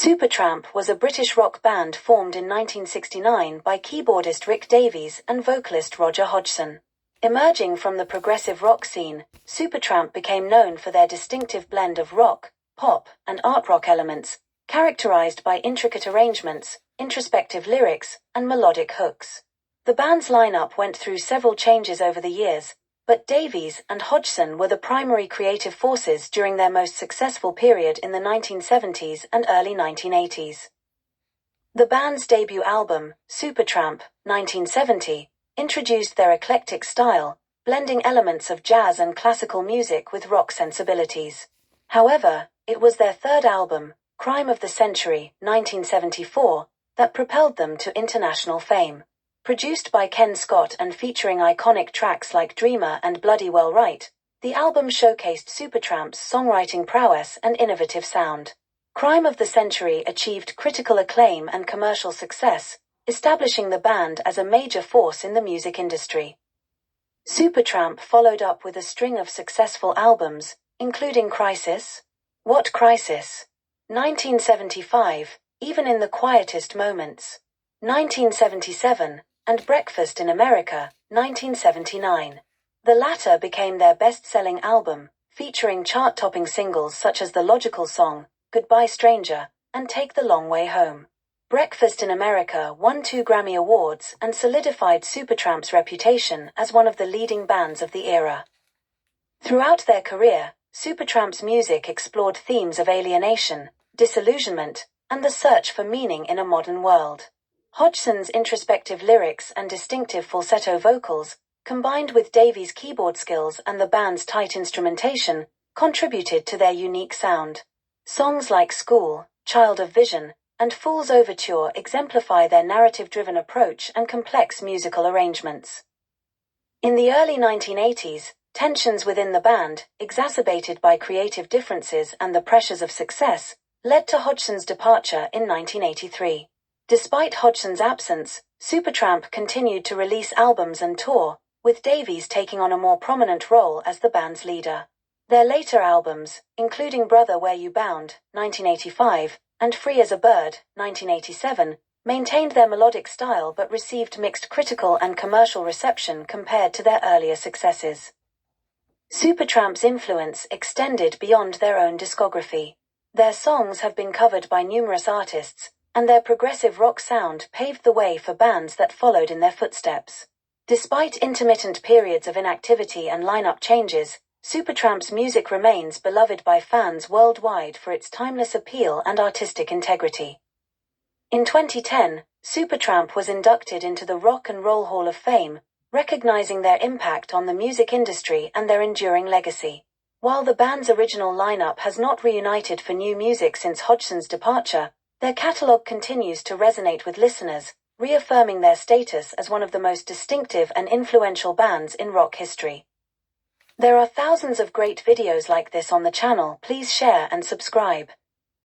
Supertramp was a British rock band formed in 1969 by keyboardist Rick Davies and vocalist Roger Hodgson. Emerging from the progressive rock scene, Supertramp became known for their distinctive blend of rock, pop, and art rock elements, characterized by intricate arrangements, introspective lyrics, and melodic hooks. The band's lineup went through several changes over the years, but Davies and Hodgson were the primary creative forces during their most successful period in the 1970s and early 1980s. The band's debut album, Supertramp, 1970, introduced their eclectic style, blending elements of jazz and classical music with rock sensibilities. However, it was their third album, Crime of the Century, 1974, that propelled them to international fame. Produced by Ken Scott and featuring iconic tracks like Dreamer and Bloody Well Right, the album showcased Supertramp's songwriting prowess and innovative sound. Crime of the Century achieved critical acclaim and commercial success, establishing the band as a major force in the music industry. Supertramp followed up with a string of successful albums, including Crisis, What Crisis? 1975, Even in the Quietest Moments, 1977, and Breakfast in America, 1979. The latter became their best-selling album, featuring chart-topping singles such as The Logical Song, Goodbye Stranger, and Take the Long Way Home. Breakfast in America won 2 Grammy Awards and solidified Supertramp's reputation as one of the leading bands of the era. Throughout their career, Supertramp's music explored themes of alienation, disillusionment, and the search for meaning in a modern world. Hodgson's introspective lyrics and distinctive falsetto vocals, combined with Davies' keyboard skills and the band's tight instrumentation, contributed to their unique sound. Songs like School, Child of Vision, and Fool's Overture exemplify their narrative-driven approach and complex musical arrangements. In the early 1980s, tensions within the band, exacerbated by creative differences and the pressures of success, led to Hodgson's departure in 1983. Despite Hodgson's absence, Supertramp continued to release albums and tour, with Davies taking on a more prominent role as the band's leader. Their later albums, including Brother Where You Bound, 1985, and Free as a Bird, 1987, maintained their melodic style but received mixed critical and commercial reception compared to their earlier successes. Supertramp's influence extended beyond their own discography. Their songs have been covered by numerous artists, and their progressive rock sound paved the way for bands that followed in their footsteps. Despite intermittent periods of inactivity and lineup changes, Supertramp's music remains beloved by fans worldwide for its timeless appeal and artistic integrity. In 2010, Supertramp was inducted into the Rock and Roll Hall of Fame, recognizing their impact on the music industry and their enduring legacy. While the band's original lineup has not reunited for new music since Hodgson's departure, their catalog continues to resonate with listeners, reaffirming their status as one of the most distinctive and influential bands in rock history. There are thousands of great videos like this on the channel. Please share and subscribe.